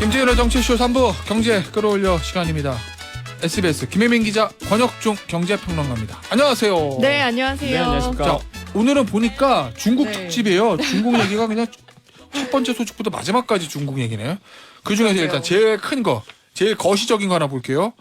김재현의 정치쇼 3부 경제 끌어올려 시간입니다. SBS 김혜민 기자, 권혁중 경제평론가입니다. 안녕하세요. 네, 안녕하세요. 네, 안녕하십니까. 자, 오늘은 보니까 중국 네. 특집이에요. 중국 얘기가 그냥 첫 번째 소식부터 마지막까지 중국 얘기네요. 그중에서 그러게요. 일단 제일 큰 거, 제일 거시적인 거 하나 볼게요.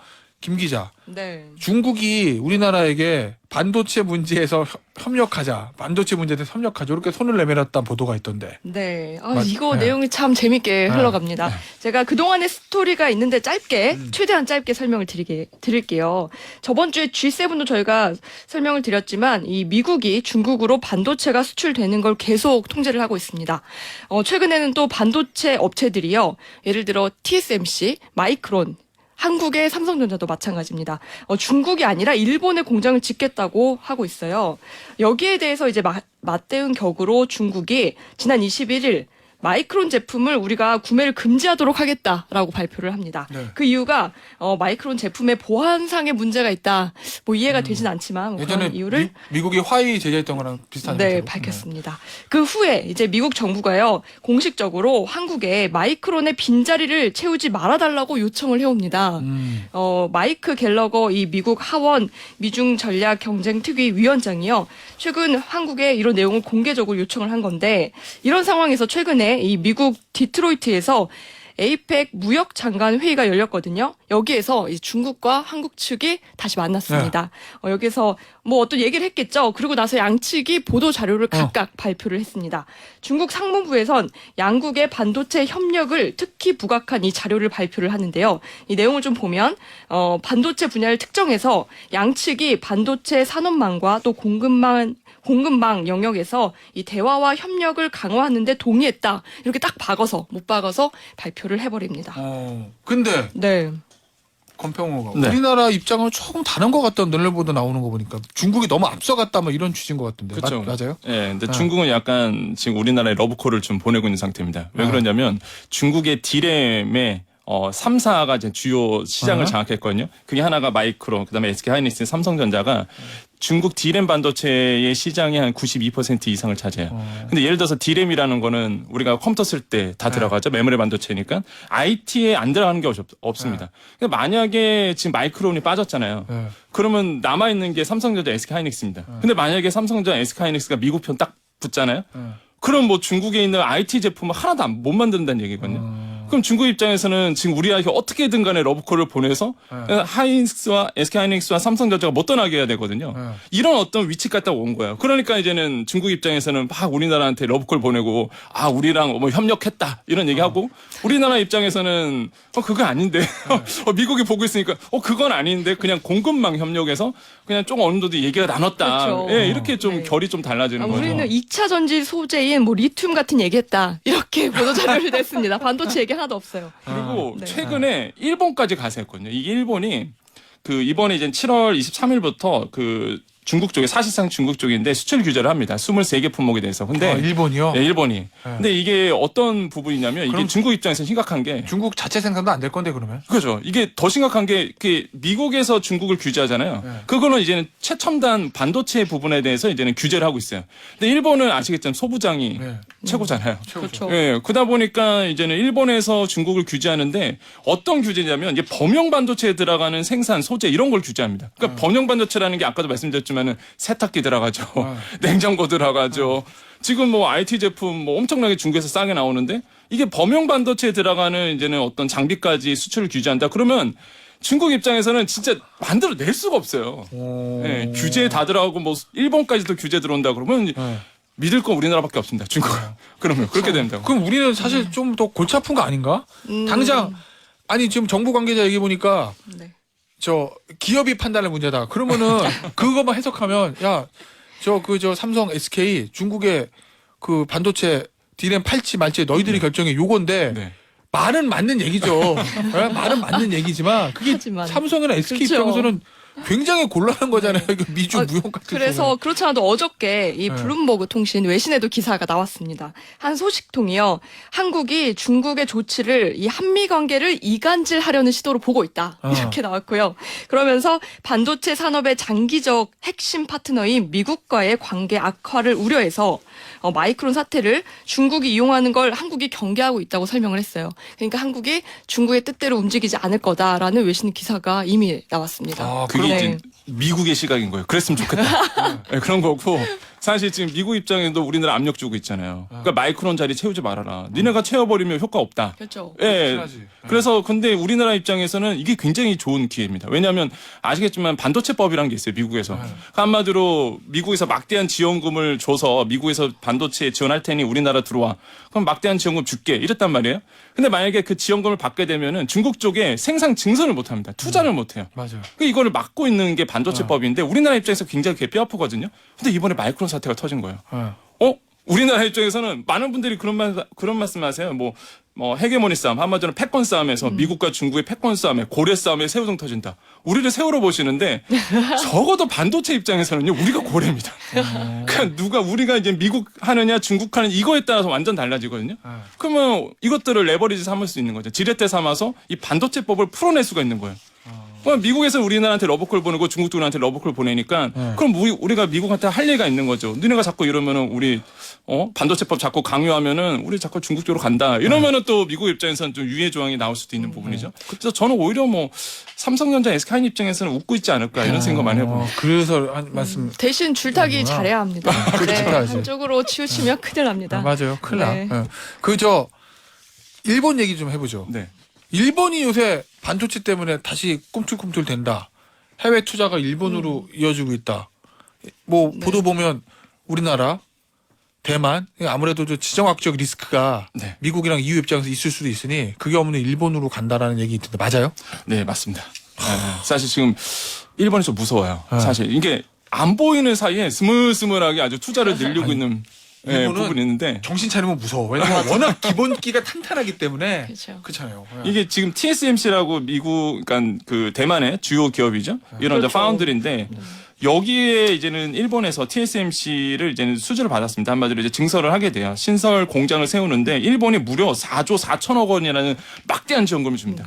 김 기자, 네. 중국이 우리나라에게 반도체 문제에서 협력하자, 반도체 문제에 대해서 협력하자 이렇게 손을 내밀었다는 보도가 있던데. 네. 네. 이거 내용이 참 재밌게 흘러갑니다. 네. 제가 그동안의 스토리가 있는데 짧게, 최대한 짧게 설명을 드릴게요. 저번 주에 G7도 저희가 설명을 드렸지만 이 미국이 중국으로 반도체가 수출되는 걸 계속 통제를 하고 있습니다. 최근에는 또 반도체 업체들이요. 예를 들어 TSMC, 마이크론, 한국의 삼성전자도 마찬가지입니다. 중국이 아니라 일본의 공장을 짓겠다고 하고 있어요. 여기에 대해서 이제 맞대응 격으로 중국이 지난 21일 마이크론 제품을 우리가 구매를 금지하도록 하겠다라고 발표를 합니다. 네. 그 이유가 마이크론 제품에 보안상의 문제가 있다. 뭐 이해가 되진 않지만 뭐 예전에 그런 이유를 미국이 화웨이 제재했던 거랑 비슷한 네, 형태로. 밝혔습니다. 그 후에 이제 미국 정부가요, 공식적으로 한국에 마이크론의 빈자리를 채우지 말아달라고 요청을 해옵니다. 마이크 갤러거 이 미국 하원 미중 전략 경쟁 특위 위원장이요, 최근 한국에 이런 내용을 공개적으로 요청을 한 건데, 이런 상황에서 최근에 이 미국 디트로이트에서 에이펙 무역 장관 회의가 열렸거든요. 여기에서 이 중국과 한국 측이 다시 만났습니다. 여기서 뭐 어떤 얘기를 했겠죠. 그리고 나서 양측이 보도 자료를 각각 발표를 했습니다. 중국 상무부에선 양국의 반도체 협력을 특히 부각한 이 자료를 발표를 하는데요. 이 내용을 좀 보면 반도체 분야를 특정해서 양측이 반도체 산업망과 또 공급망 영역에서 이 대화와 협력을 강화하는 데 동의했다. 이렇게 딱 못 박아서 발표를 해버립니다. 근데 네. 권평호가 네. 우리나라 입장은 조금 다른 것 같다. 널널보도 나오는 거 보니까 중국이 너무 앞서갔다 뭐 이런 취지인 것 같은데. 그렇죠. 맞아요? 예, 근데 중국은 약간 지금 우리나라에 러브콜을 좀 보내고 있는 상태입니다. 왜 그러냐면 중국의 D램의 3사가 이제 주요 시장을 장악했거든요. 그게 하나가 마이크론, 그다음에 SK 하이닉스, 삼성전자가 중국 D램 반도체의 시장의 한 92% 이상을 차지해요. 근데 예를 들어서 D램이라는 거는 우리가 컴퓨터 쓸 때 다 들어가죠. 메모리 반도체니까 IT에 안 들어가는 게 없습니다. 그러니까 만약에 지금 마이크론이 빠졌잖아요. 그러면 남아 있는 게 삼성전자, SK 하이닉스입니다. 근데 만약에 삼성전자, SK 하이닉스가 미국 편 딱 붙잖아요. 그럼 뭐 중국에 있는 IT 제품을 하나도 못 만든다는 얘기거든요. 그럼 중국 입장에서는 지금 우리한테 어떻게든 간에 러브콜을 보내서 하이닉스와 SK 하이닉스와 삼성전자가 못 떠나게 해야 되거든요. 이런 어떤 위치 갖다 온 거예요. 그러니까 이제는 중국 입장에서는 막 우리나라한테 러브콜 보내고 우리랑 뭐 협력했다 이런 얘기하고 우리나라 입장에서는 그거 아닌데 미국이 보고 있으니까 그건 아닌데 그냥 공급망 협력에서 그냥 좀 어느 정도 얘기가 나눴다. 그렇죠. 예, 이렇게 좀 네. 결이 좀 달라지는 거죠. 우리는 2차 전지 소재인 뭐 리튬 같은 얘기했다. 이렇게 보도 자료를 냈습니다. 반도체 얘기 하나도 없어요. 그리고 네. 최근에 일본까지 가서 했거든요. 이게 일본이 이번에 이제 7월 23일부터 중국 쪽에 사실상 중국 쪽인데 수출 규제를 합니다. 23개 품목에 대해서. 근데 일본이요? 네, 일본이. 근데 이게 어떤 부분이냐면 이게 중국 입장에서 심각한 게 중국 자체 생산도 안 될 건데 그러면? 그죠. 이게 더 심각한 게 미국에서 중국을 규제하잖아요. 그거는 이제는 최첨단 반도체 부분에 대해서 이제는 규제를 하고 있어요. 근데 일본은 아시겠지만 소부장이 최고잖아요. 그렇죠. 예, 그러다 보니까 이제는 일본에서 중국을 규제하는데 어떤 규제냐면 이게 범용 반도체에 들어가는 생산 소재 이런 걸 규제합니다. 그러니까 범용 반도체라는 게 아까도 말씀드렸지만은 세탁기 들어가죠, 냉장고 들어가죠. 지금 뭐 IT 제품 뭐 엄청나게 중국에서 싸게 나오는데 이게 범용 반도체에 들어가는 이제는 어떤 장비까지 수출을 규제한다. 그러면 중국 입장에서는 진짜 만들어낼 수가 없어요. 예, 규제 다 들어가고 뭐 일본까지도 규제 들어온다 그러면. 믿을 건 우리나라밖에 없습니다. 중국. 그러면 그렇게 된다고. 그럼 우리는 사실 좀 더 골치 아픈 거 아닌가? 당장 지금 정부 관계자 얘기 보니까 네. 기업이 판단할 문제다. 그러면은 그것만 해석하면 삼성 SK 중국의 그 반도체 D램 팔지 말지 너희들이 결정해 요건데 네. 말은 맞는 얘기죠. 말은 맞는 얘기지만 그게 하지만. 삼성이나 SK 그렇죠. 입장에서는 굉장히 곤란한 거잖아요. 이거 미중 무역 같은 그래서 경우는. 그렇지 않아도 어저께 이 블룸버그 통신 외신에도 기사가 나왔습니다. 한 소식통이요. 한국이 중국의 조치를 이 한미 관계를 이간질하려는 시도로 보고 있다. 이렇게 나왔고요. 그러면서 반도체 산업의 장기적 핵심 파트너인 미국과의 관계 악화를 우려해서 마이크론 사태를 중국이 이용하는 걸 한국이 경계하고 있다고 설명을 했어요. 그러니까 한국이 중국의 뜻대로 움직이지 않을 거다라는 외신 기사가 이미 나왔습니다. 아, 그게 네. 이제 미국의 시각인 거예요. 그랬으면 좋겠다. 네, 그런 거고 사실 지금 미국 입장에도 우리나라 압력 주고 있잖아요. 그러니까 마이크론 자리 채우지 말아라. 니네가 채워버리면 효과 없다. 그렇죠. 예. 확실하지. 그래서 근데 우리나라 입장에서는 이게 굉장히 좋은 기회입니다. 왜냐하면 아시겠지만 반도체법이라는 게 있어요. 미국에서. 한마디로 미국에서 막대한 지원금을 줘서 미국에서 반도체 지원할 테니 우리나라 들어와. 그럼 막대한 지원금 줄게. 이랬단 말이에요. 근데 만약에 그 지원금을 받게 되면은 중국 쪽에 생산 증설을 못 합니다. 투자를 못 해요. 맞아요. 그 이거를 막고 있는 게 반도체법인데 우리나라 입장에서 굉장히 그게 뼈 아프거든요. 근데 이번에 마이크론 사태가 터진 거예요. 우리나라 입장에서는 많은 분들이 그런 말씀하세요. 뭐 헤게모니 싸움, 한마디로 패권 싸움에서 미국과 중국의 패권 싸움에 고래 싸움에 새우등 터진다. 우리를 새우로 보시는데 적어도 반도체 입장에서는요 우리가 고래입니다. 그러니까 우리가 이제 미국 하느냐 중국 하느냐 이거에 따라서 완전 달라지거든요. 그러면 이것들을 레버리지 삼을 수 있는 거죠. 지렛대 삼아서 이 반도체법을 풀어낼 수가 있는 거예요. 그럼 미국에서 우리나라한테 러브콜 보내고 중국도 우리한테 러브콜 보내니까 그럼 우리가 미국한테 할 얘기가 있는 거죠. 너네가 자꾸 이러면은 우리 반도체법 자꾸 강요하면은 우리 자꾸 중국 쪽으로 간다. 이러면은 또 미국 입장에서는 좀 유예 조항이 나올 수도 있는 부분이죠. 그래서 저는 오히려 삼성전자, SK하이닉 입장에서는 웃고 있지 않을까 이런 생각 많이 해봅니다. 그래서 한 말씀. 대신 줄타기 잘해야 합니다. 네, 줄타기. 한쪽으로 치우치면 큰일 납니다. 맞아요. 큰일 네. 나. 일본 얘기 좀 해보죠. 네. 일본이 요새 반도체 때문에 다시 꿈틀꿈틀 된다. 해외 투자가 일본으로 이어지고 있다. 보도 보면 우리나라, 대만, 아무래도 저 지정학적 리스크가 네. 미국이랑 EU 입장에서 있을 수도 있으니 그게 없는 일본으로 간다라는 얘기 있던데 맞아요? 네, 맞습니다. 사실 지금 일본이 좀 무서워요. 네. 사실 이게 안 보이는 사이에 스물스물하게 아주 투자를 늘리고 있는 일본은 부분이 있는데 정신 차리면 무서워. 왜냐면 워낙 기본기가 탄탄하기 때문에 그렇죠. 그렇잖아요. 이게 지금 TSMC라고 미국, 그러니까 그 대만의 주요 기업이죠. 이런 이제 그렇죠. 파운드리인데 여기에 이제는 일본에서 TSMC를 이제는 수주를 받았습니다. 한마디로 이제 증설을 하게 돼요. 신설 공장을 세우는데 일본이 무려 4조 4천억 원이라는 막대한 지원금을 줍니다.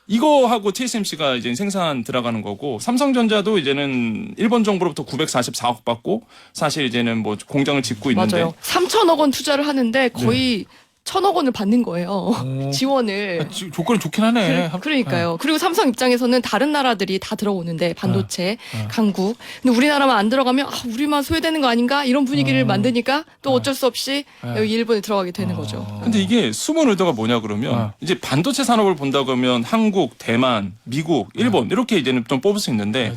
이거 하고 TSMC가 이제 생산 들어가는 거고 삼성전자도 이제는 일본 정부로부터 944억 받고 사실 이제는 공장을 짓고 있는데 맞아요. 3천억 원 투자를 하는데 거의 1,000억 원을 받는 거예요. 지원을. 조건이 좋긴 하네. 그러니까요. 그리고 삼성 입장에서는 다른 나라들이 다 들어오는데 반도체, 강국. 근데 우리나라만 안 들어가면 우리만 소외되는 거 아닌가 이런 분위기를 만드니까 또 어쩔 수 없이 여기 일본에 들어가게 되는 거죠. 근데 이게 숨은 의도가 뭐냐 그러면 이제 반도체 산업을 본다 그러면 한국, 대만, 미국, 일본 이렇게 이제는 좀 뽑을 수 있는데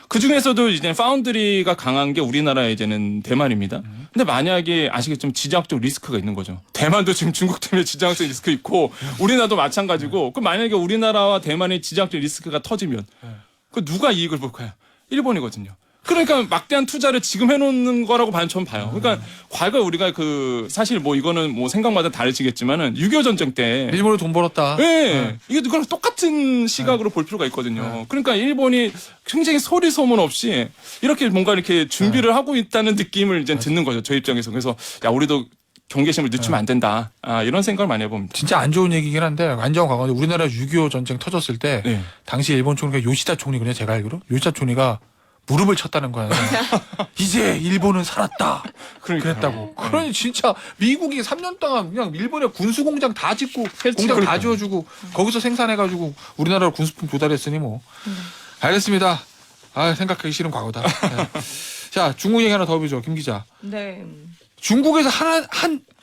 그 중에서도 이제 파운드리가 강한 게 우리나라의 이제는 대만입니다. 근데 만약에 아시겠지만 지정학적 리스크가 있는 거죠. 대만도 지금 중국 때문에 지정학적 리스크 있고 우리나라도 마찬가지고 그럼 만약에 우리나라와 대만의 지정학적 리스크가 터지면 그 누가 이익을 볼까요? 일본이거든요. 그러니까 막대한 투자를 지금 해놓는 거라고 저는 봐요. 그러니까 과거 우리가 사실 이거는 생각마다 다르시겠지만은 6.25 전쟁 때 일본으로 돈 벌었다. 네. 이게 그거랑 똑같은 시각으로 볼 필요가 있거든요. 그러니까 일본이 굉장히 소리 소문 없이 이렇게 뭔가 이렇게 준비를 하고 있다는 느낌을 이제 듣는 거죠. 저희 입장에서. 그래서 야 우리도 경계심을 늦추면 안 된다. 이런 생각을 많이 해봅니다. 진짜 안 좋은 얘기긴 한데 안정화 과거인데 우리나라 6.25 전쟁 터졌을 때 네. 당시 일본 총리가 요시다 총리거든요. 제가 알기로 요시다 총리가 무릎을 쳤다는 거야. 이제 일본은 살았다. 그랬다고. 그러니 진짜 미국이 3년 동안 그냥 일본에 군수 공장 다 짓고 공장 다 지어주고 거기서 생산해가지고 우리나라로 군수품 도달했으니 알겠습니다. 생각하기 싫은 과거다. 네. 자 중국 얘기 하나 더 해보죠. 김 기자. 네. 중국에서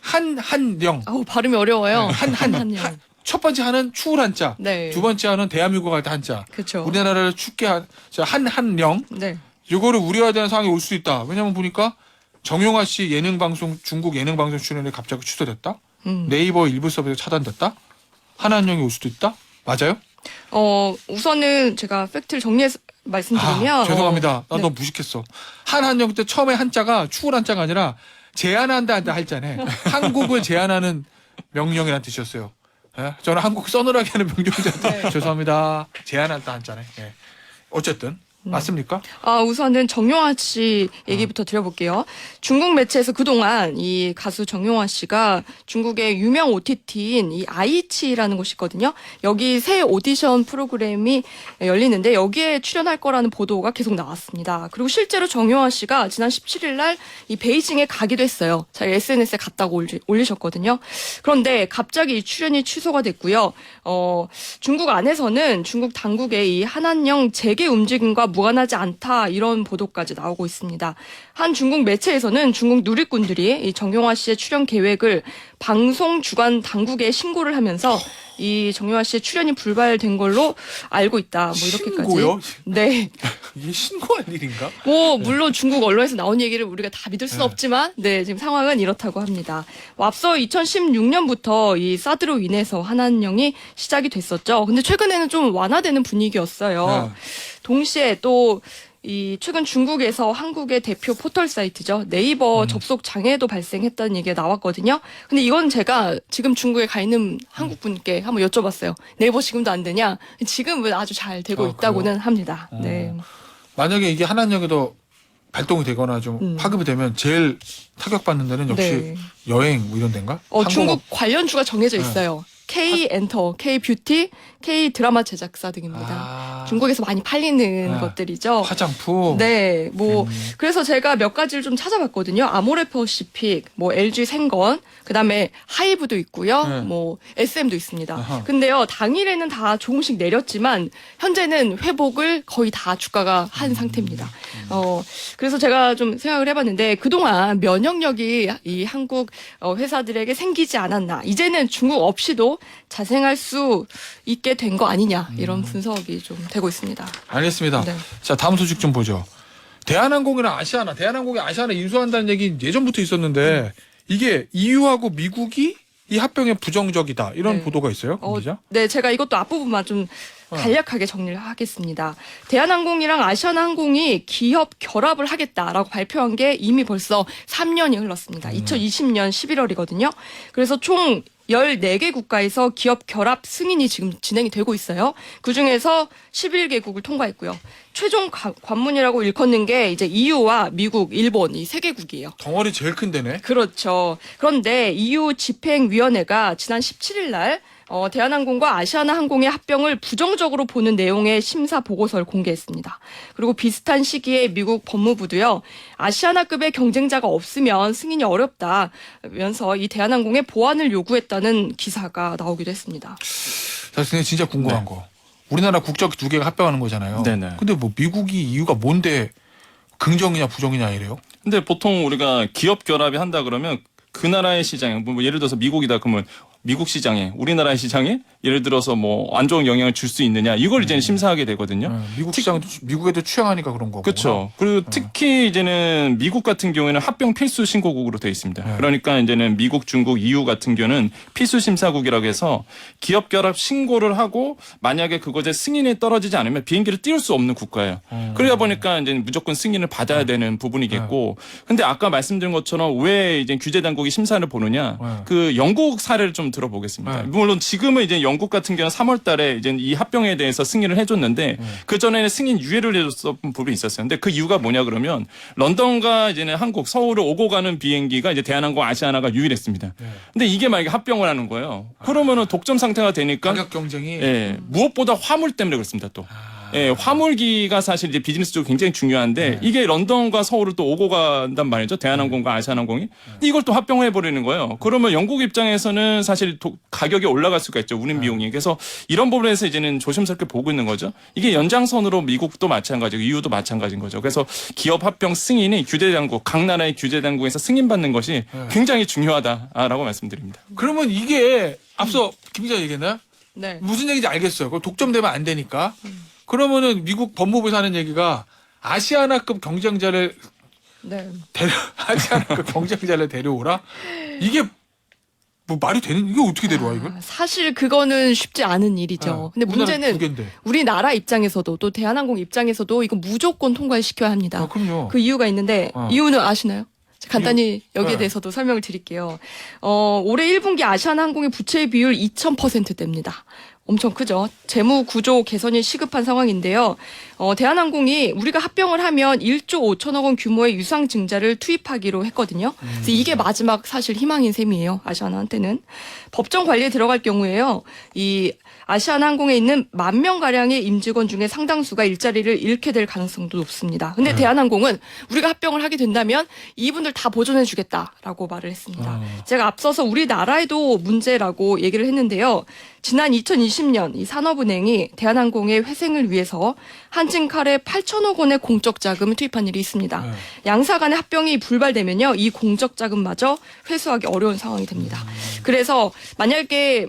한영. 발음이 어려워요. 한영. 첫 번째 한은 추울 한자. 네. 두 번째 한은 대한민국 할 때 한자. 그렇죠. 우리나라를 춥게 한영. 네. 이거를 우려해야 되는 상황이 올 수 있다. 왜냐면 보니까 정용화 씨 중국 예능 방송 출연이 갑자기 취소됐다. 네이버 일부 서비스 차단됐다. 한한령이 올 수도 있다. 맞아요? 우선은 제가 팩트를 정리해서 말씀드리면 죄송합니다. 나 네. 너무 무식했어. 한한령 때 처음에 한자가 추울 한자가 아니라 제한한다 한자네. 한국을 제한하는 명령이라는 뜻이었어요. 예? 저는 한국 서늘하게 하는 명령자한테 네. 죄송합니다. 제한한다 한자네. 예. 어쨌든 맞습니까? 우선은 정용화 씨 얘기부터 드려볼게요. 중국 매체에서 그동안 이 가수 정용화 씨가 중국의 유명 OTT인 이 아이치라는 곳이 있거든요. 여기 새 오디션 프로그램이 열리는데 여기에 출연할 거라는 보도가 계속 나왔습니다. 그리고 실제로 정용화 씨가 지난 17일 날 이 베이징에 가기도 했어요. 자기 SNS에 갔다고 올리셨거든요. 그런데 갑자기 이 출연이 취소가 됐고요. 중국 안에서는 중국 당국의 이 한한령 재개 움직임과 무관하지 않다 이런 보도까지 나오고 있습니다. 한 중국 매체에서는 중국 누리꾼들이 이 정용화 씨의 출연 계획을 방송 주관 당국에 신고를 하면서 이 정용화 씨의 출연이 불발된 걸로 알고 있다. 뭐 이렇게까지. 신고요? 네. 이게 신고할 일인가? 뭐 물론 중국 언론에서 나온 얘기를 우리가 다 믿을 수는 없지만 네, 지금 상황은 이렇다고 합니다. 앞서 2016년부터 이 사드로 인해서 한한령이 시작이 됐었죠. 근데 최근에는 좀 완화되는 분위기였어요. 동시에 또 이 최근 중국에서 한국의 대표 포털 사이트죠. 네이버 접속 장애도 발생했다는 얘기가 나왔거든요. 근데 이건 제가 지금 중국에 가 있는 한국 분께 한번 여쭤봤어요. 네이버 지금도 안 되냐? 지금은 아주 잘 되고 있다고는 그래요? 합니다. 네. 만약에 이게 한한령에도 발동이 되거나 좀 파급이 되면 제일 타격받는 데는 역시 네. 여행 뭐 이런 데인가? 중국 관련주가 정해져 있어요. K 엔터, K 뷰티, K 드라마 제작사 등입니다. 중국에서 많이 팔리는 것들이죠. 화장품. 네, 뭐 그래서 제가 몇 가지를 좀 찾아봤거든요. 아모레 퍼시픽, 뭐 LG 생건, 그다음에 하이브도 있고요. 뭐 SM도 있습니다. 아하. 근데요, 당일에는 다 조금씩 내렸지만 현재는 회복을 거의 다 주가가 한 상태입니다. 그래서 제가 좀 생각을 해봤는데 그동안 면역력이 이 한국 회사들에게 생기지 않았나. 이제는 중국 없이도 자생할 수 있게 된 거 아니냐. 이런 분석이 좀 되고 있습니다. 알겠습니다. 네. 자, 다음 소식 좀 보죠. 대한항공이랑 아시아나, 대한항공이 아시아나 인수한다는 얘기 예전부터 있었는데 이게 EU하고 미국이 이 합병에 부정적이다. 이런 네. 보도가 있어요. 기자? 네, 제가 이것도 앞부분만 좀 간략하게 정리를 하겠습니다. 대한항공이랑 아시아나항공이 기업 결합을 하겠다라고 발표한 게 이미 벌써 3년이 흘렀습니다. 2020년 11월이거든요. 그래서 총 14개 국가에서 기업 결합 승인이 지금 진행이 되고 있어요. 그중에서 11개국을 통과했고요. 최종 관문이라고 일컫는 게 이제 EU와 미국, 일본 이 3개국이에요. 덩어리 제일 큰 데네. 그렇죠. 그런데 EU 집행위원회가 지난 17일 날 대한항공과 아시아나항공의 합병을 부정적으로 보는 내용의 심사 보고서를 공개했습니다. 그리고 비슷한 시기에 미국 법무부도요. 아시아나급의 경쟁자가 없으면 승인이 어렵다면서 이 대한항공의 보완을 요구했다는 기사가 나오기도 했습니다. 자, 근데 진짜 궁금한 거. 우리나라 국적 2개가 합병하는 거잖아요. 네네. 근데 뭐 미국이 이유가 뭔데 긍정이냐 부정이냐 이래요? 근데 보통 우리가 기업 결합이 한다 그러면 그 나라의 시장에 뭐 예를 들어서 미국이다 그러면 미국 시장에 우리나라의 시장에 예를 들어서 뭐 안 좋은 영향을 줄 수 있느냐 이걸 이제 심사하게 되거든요. 미국 시장도 미국에도 취향하니까 그런 거고. 그렇죠. 그리고 특히 이제는 미국 같은 경우에는 합병 필수 신고국으로 되어 있습니다. 그러니까 이제는 미국, 중국, EU 같은 경우는 필수 심사국이라고 해서 기업 결합 신고를 하고 만약에 그것에 승인이 떨어지지 않으면 비행기를 띄울 수 없는 국가예요. 그러다 보니까 이제 무조건 승인을 받아야 되는 부분이겠고. 근데 아까 말씀드린 것처럼 왜 이제 규제 당국이 심사를 보느냐? 그 영국 사례를 좀 들어보겠습니다. 물론 지금은 이제 영국 같은 경우는 3월 달에 이제 이 합병에 대해서 승인을 해줬는데 그 전에는 승인 유예를 해줬던 부분이 있었어요. 근데 그 이유가 뭐냐 그러면 런던과 이제는 한국 서울을 오고 가는 비행기가 이제 대한항공 아시아나가 유일했습니다. 근데 이게 만약에 합병을 하는 거예요. 그러면은 독점 상태가 되니까 가격 경쟁이 무엇보다 화물 때문에 그렇습니다. 또. 화물기가 사실 이제 비즈니스 쪽으로 굉장히 중요한데 이게 런던과 서울을 또 오고 간단 말이죠. 대한항공과 아시아나항공이. 이걸 또 합병을 해버리는 거예요. 그러면 영국 입장에서는 사실 가격이 올라갈 수가 있죠. 운임 비용이. 그래서 이런 부분에서 이제는 조심스럽게 보고 있는 거죠. 이게 연장선으로 미국도 마찬가지고 EU도 마찬가지인 거죠. 그래서 기업 합병 승인이 규제당국, 각 나라의 규제당국에서 승인받는 것이 굉장히 중요하다라고 말씀드립니다. 그러면 이게 앞서 김 기자 얘기했나요? 네. 무슨 얘기인지 알겠어요. 그럼 독점되면 안 되니까. 그러면은 미국 법무부에서 하는 얘기가 아시아나급 경쟁자를 아시아나급 경쟁자를 데려오라? 이게 뭐 말이 되는, 이게 어떻게 데려와, 이걸? 사실 그거는 쉽지 않은 일이죠. 근데 문제는 우리나라 입장에서도 또 대한항공 입장에서도 이거 무조건 통과시켜야 합니다. 그럼요. 그 이유가 있는데 이유는 아시나요? 간단히 여기에 대해서도 설명을 드릴게요. 올해 1분기 아시아나항공의 부채 비율 2000%대입니다. 엄청 크죠. 재무 구조 개선이 시급한 상황인데요. 대한항공이 우리가 합병을 하면 1조 5천억 원 규모의 유상 증자를 투입하기로 했거든요. 그래서 이게 마지막 사실 희망인 셈이에요. 아시아나한테는. 법정 관리에 들어갈 경우에요. 이 아시아나항공에 있는 10,000명 가량의 임직원 중에 상당수가 일자리를 잃게 될 가능성도 높습니다. 근데 대한항공은 우리가 합병을 하게 된다면 이분들 다 보존해 주겠다라고 말을 했습니다. 제가 앞서서 우리나라에도 문제라고 얘기를 했는데요. 지난 2020년 이 산업은행이 대한항공의 회생을 위해서 한진칼에 8천억 원의 공적 자금을 투입한 일이 있습니다. 양사 간의 합병이 불발되면요. 이 공적 자금마저 회수하기 어려운 상황이 됩니다. 그래서 만약에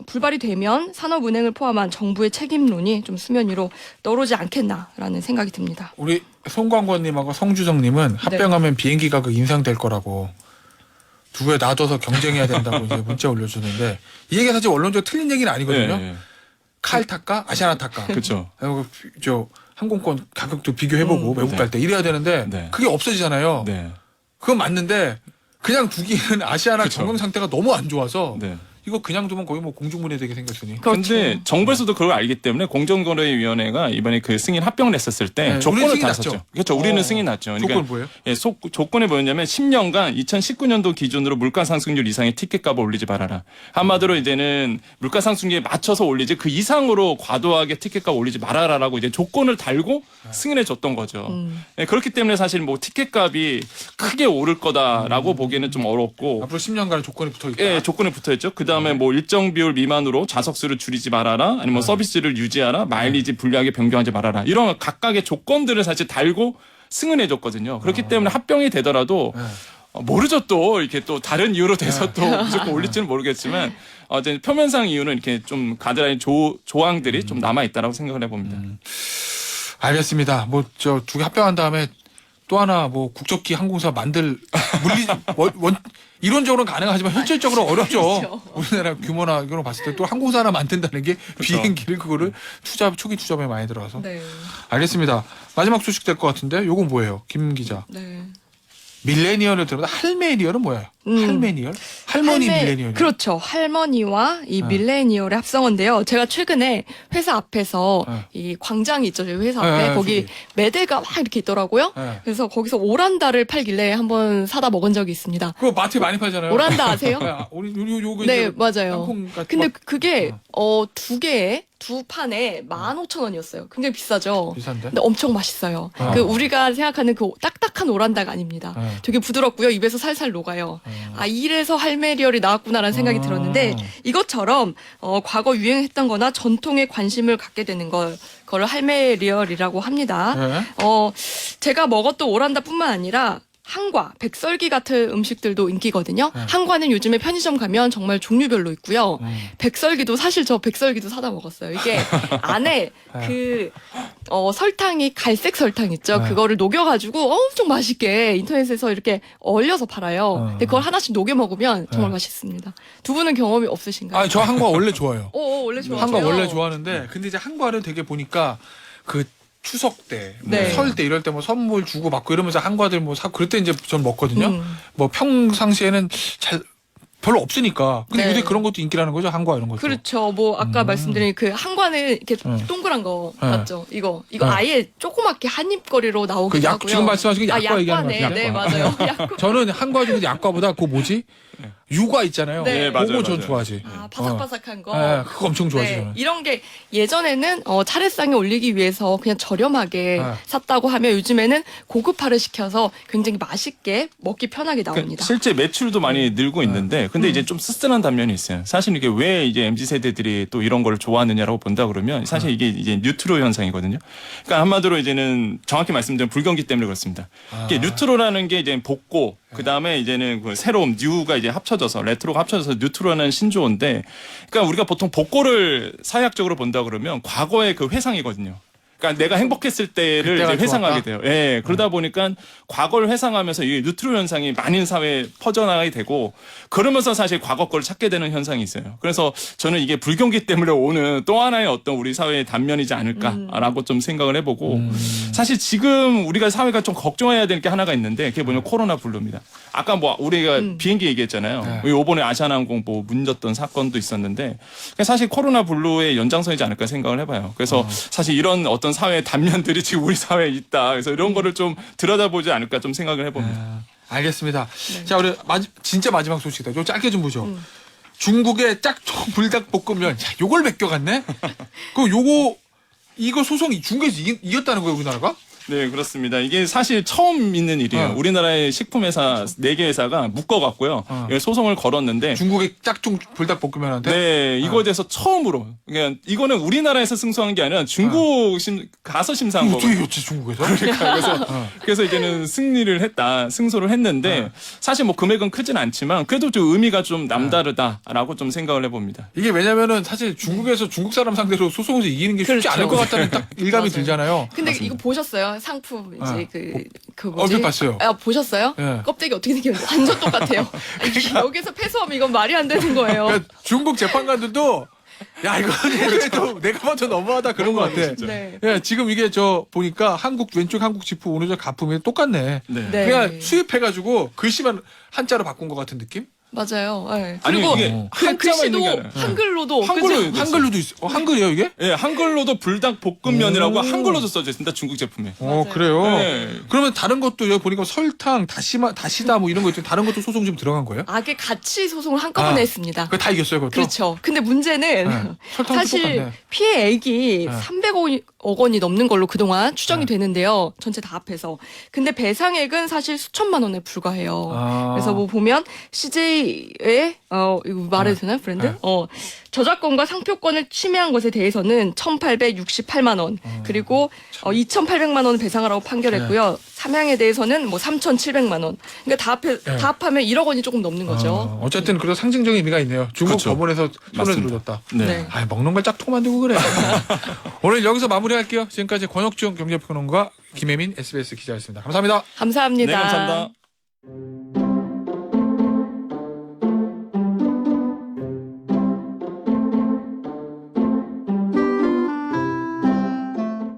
불발이 되면 산업은행을 포함한 정부의 책임론이 좀 수면 위로 떠오르지 않겠나라는 생각이 듭니다. 우리 송광권님하고 성주정님은 합병하면 비행기 가격 인상될 거라고 두 개 놔둬서 경쟁해야 된다고 이제 문자 올려주는데 이 얘기가 사실 원론적으로 틀린 얘기는 아니거든요. 네. 칼 탈까 아시아나 탈까. 그렇죠. 그리고 저 항공권 가격도 비교해보고 외국 네. 갈 때 이래야 되는데 네. 그게 없어지잖아요. 네. 그건 맞는데 그냥 두기에는 아시아나 그쵸. 경영 상태가 너무 안 좋아서 네. 이거 그냥 두면 거의 뭐 공중분해되게 생겼으니. 그렇죠. 근데 정부에서도 그걸 알기 때문에 공정거래위원회가 이번에 그 승인 합병 냈었을 때 네, 조건을 우리는 승인 다 났죠. 썼죠. 그렇죠. 우리는 승인 났죠. 조건 뭐예요? 예, 조건이 뭐였냐면 10년간 2019년도 기준으로 물가 상승률 이상의 티켓값을 올리지 말아라. 한마디로 이제는 물가 상승률에 맞춰서 올리지 그 이상으로 과도하게 티켓값 올리지 말아라라고 이제 조건을 달고 승인해 줬던 거죠. 예, 그렇기 때문에 사실 뭐 티켓값이 크게 오를 거다라고 보기에는 좀 어렵고 앞으로 10년간 조건이 붙어있다. 예, 조건에 붙어 있죠. 그 다음에 뭐 일정 비율 미만으로 좌석수를 줄이지 말아라, 아니면 뭐 서비스를 유지하라, 마일리지 불리하게 변경하지 말아라. 이런 각각의 조건들을 사실 달고 승인해줬거든요. 그렇기 때문에 합병이 되더라도 모르죠, 또 이렇게 또 다른 이유로 돼서 또 무조건 올릴지는 모르겠지만 어제 표면상 이유는 이렇게 좀 가드라인 조항들이 좀 남아 있다라고 생각을 해봅니다. 알겠습니다. 뭐 저 두 개 합병한 다음에 또 하나 뭐 국적기 항공사 만들 이론적으로는 가능하지만 현실적으로 어렵죠. 그렇죠. 우리나라 규모나 이런 거 봤을 때 또 항공사 하나 만든다는 게 비행기를 그거를 초기 투자에 많이 들어가서. 네. 알겠습니다. 마지막 소식 될 것 같은데 요건 뭐예요? 김 기자. 네. 밀레니얼을 들어보다 할메니얼은 뭐예요? 할메니얼? 할머니 밀레니얼. 그렇죠. 할머니와 이 밀레니얼의 합성어인데요. 제가 최근에 회사 앞에서 이 광장이 있죠. 저희 회사 앞에 거기 저기. 매대가 막 이렇게 있더라고요. 네. 그래서 거기서 오란다를 팔길래 한번 사다 먹은 적이 있습니다. 그거 마트에 많이 팔잖아요. 오란다 아세요? 우리 요거 네, 이제 맞아요. 땅콩 같은 근데 거 그게 두 개에 두 판에 15,000원이었어요. 굉장히 비싸죠. 비싼데? 근데 엄청 맛있어요. 그 우리가 생각하는 그 딱딱한 오란다가 아닙니다. 되게 부드럽고요. 입에서 살살 녹아요. 아, 이래서 할메리얼이 나왔구나라는 생각이 들었는데 이것처럼 과거 유행했던 거나 전통에 관심을 갖게 되는 거를 할메리얼이라고 합니다. 네. 제가 먹었던 오란다뿐만 아니라 한과, 백설기 같은 음식들도 인기거든요. 한과는 요즘에 편의점 가면 정말 종류별로 있고요. 백설기도 사실 저 백설기도 사다 먹었어요. 이게 안에 그 설탕이 갈색 설탕 있죠. 그거를 녹여가지고 엄청 맛있게 인터넷에서 이렇게 얼려서 팔아요. 근데 그걸 하나씩 녹여 먹으면 정말 맛있습니다. 두 분은 경험이 없으신가요? 아, 저 한과 원래 좋아요. 원래 좋아요. 한과 원래 좋아하는데 근데 이제 한과를 되게 보니까 그 추석 때, 뭐 네. 설 때 이럴 때 뭐 선물 주고 받고 이러면서 한과들 뭐 사고 그럴 때 이제 전 먹거든요. 뭐 평상시에는 잘 별로 없으니까. 근데 네. 요새 그런 것도 인기라는 거죠, 한과 이런 것도. 그렇죠. 뭐 아까 말씀드린 그 한과는 이렇게 동그란 거 맞죠? 이거 아예 조그맣게 한 입거리로 나오기도 그 하고요. 지금 말씀하신 게 약과 얘기하는 약과네. 거죠? 네, 맞아요. 약과. 저는 한과 중에 약과보다 그 뭐지? 유과 있잖아요. 네. 그거 맞아요, 전 맞아요. 좋아하지. 바삭바삭한 거. 네, 그거 엄청 좋아하지 네, 저는. 이런 게 예전에는 차례상에 올리기 위해서 그냥 저렴하게 네. 샀다고 하면 요즘에는 고급화를 시켜서 굉장히 맛있게 먹기 편하게 나옵니다. 그러니까 실제 매출도 많이 늘고 있는데, 근데 이제 좀 쓸쓸한 단면이 있어요. 사실 이게 왜 이제 MZ 세대들이 또 이런 걸 좋아하느냐라고 본다 그러면 사실 이게 이제 뉴트로 현상이거든요. 그러니까 한마디로 이제는 정확히 말씀드리면 불경기 때문에 그렇습니다. 이게 뉴트로라는 게 이제 복고, 그 다음에 이제는 그 새로운 뉴가 이제 합쳐져서 레트로가 합쳐져서 뉴트로라는 신조어인데, 그러니까 우리가 보통 복고를 사회학적으로 본다 그러면 과거의 그 회상이거든요. 그러니까 내가 행복했을 때를 그때가 이제 회상하게 좋았다? 돼요. 예. 그러다 보니까 과거를 회상하면서 이 뉴트로 현상이 만인 사회에 퍼져나가게 되고 그러면서 사실 과거 거를 찾게 되는 현상이 있어요. 그래서 저는 이게 불경기 때문에 오는 또 하나의 어떤 우리 사회의 단면이지 않을까라고 좀 생각을 해보고 사실 지금 우리가 사회가 좀 걱정해야 될 게 하나가 있는데 그게 뭐냐면 코로나 블루입니다. 아까 뭐 우리가 비행기 얘기했잖아요. 네. 이번에 아시아나항공 뭐 문졌던 사건도 있었는데 사실 코로나 블루의 연장선이지 않을까 생각을 해봐요. 그래서 사실 이런 어떤 사회의 단면들이 지금 우리 사회에 있다. 그래서 이런 거를 좀 들여다보지 않을까 좀 생각을 해봅니다. 알겠습니다. 자, 우리 진짜 마지막 소식이다. 좀 짧게 좀 보죠. 중국의 짝퉁 불닭볶음면. 자, 요걸 베껴갔네? 이거 소송이 중국에서 이겼다는 거예요, 우리나라가? 네, 그렇습니다. 이게 사실 처음 있는 일이에요. 우리나라의 식품회사 4개 회사가 묶어갖고요. 소송을 걸었는데. 중국의 짝퉁 불닭볶음면한테? 네, 이거에 대해서 처음으로. 그러니까 이거는 우리나라에서 승소한 게 아니라 중국 가서 심사한 거고. 어떻게 이겼지, 중국에서? 그러니까 그래서 이제는 승소를 했는데 사실 뭐 금액은 크진 않지만 그래도 좀 의미가 좀 남다르다라고 좀 생각을 해봅니다. 이게 왜냐면은 사실 중국에서 중국 사람 상대로 소송에서 이기는 게 쉽지 그렇죠. 않을 것 같다는 딱 일감이 맞아요. 들잖아요. 근데 이거 보셨어요? 상품 이제 그 뭐지? 얼핏 봤어요. 아, 보셨어요? 네. 껍데기 어떻게 생겼는지 완전 똑같아요. 여기서 패소하면 이건 말이 안 되는 거예요. 그러니까 중국 재판관들도 야 이거는 또 내가 봐도 너무하다 그런 것 같아. 네. 야, 지금 이게 보니까 왼쪽 한국 지프 오른쪽 가품이 똑같네. 네. 네. 그냥 수입해가지고 글씨만 한자로 바꾼 것 같은 느낌? 맞아요. 네. 아니, 그리고 이게 그 한자만 있는 게 글씨도 아니라. 한글로도 한글로 그죠? 있어요. 한글로도 있어. 한글이에요 이게? 예, 한글로도 불닭볶음면이라고 한글로도 써져 있습니다. 중국 제품에. 그래요. 네. 그러면 다른 것도 여기 보니까 설탕, 다시다 뭐 이런 거 있죠. 다른 것도 소송 좀 들어간 거예요? 악의 같이 소송을 한꺼번에 했습니다. 그거 다 이겼어요, 그것도? 그렇죠. 근데 문제는 네. 설탕도 사실 똑같네. 피해액이 네. 300억 원이 넘는 걸로 그동안 추정이 되는데요. 전체 다 합해서. 근데 배상액은 사실 수천만 원에 불과해요. 그래서 뭐 보면 CJ의 이거 말해도 되나요, 브랜드? 네. 저작권과 상표권을 침해한 것에 대해서는 1,868만 원, 그리고 2,800만 원 배상하라고 판결했고요. 삼양에 대해서는 뭐 3,700만 원. 그러니까 다 합하면 1억 원이 조금 넘는 거죠. 어쨌든 그래도 상징적인 의미가 있네요. 중국 그렇죠. 법원에서 손을 맞습니다. 들어줬다. 네. 네. 아, 먹는 걸 짝퉁 만들고 그래. 오늘 여기서 마무리할게요. 지금까지 권혁중 경제평론가 김혜민 SBS 기자였습니다. 감사합니다. 감사합니다. 네, 감사합니다.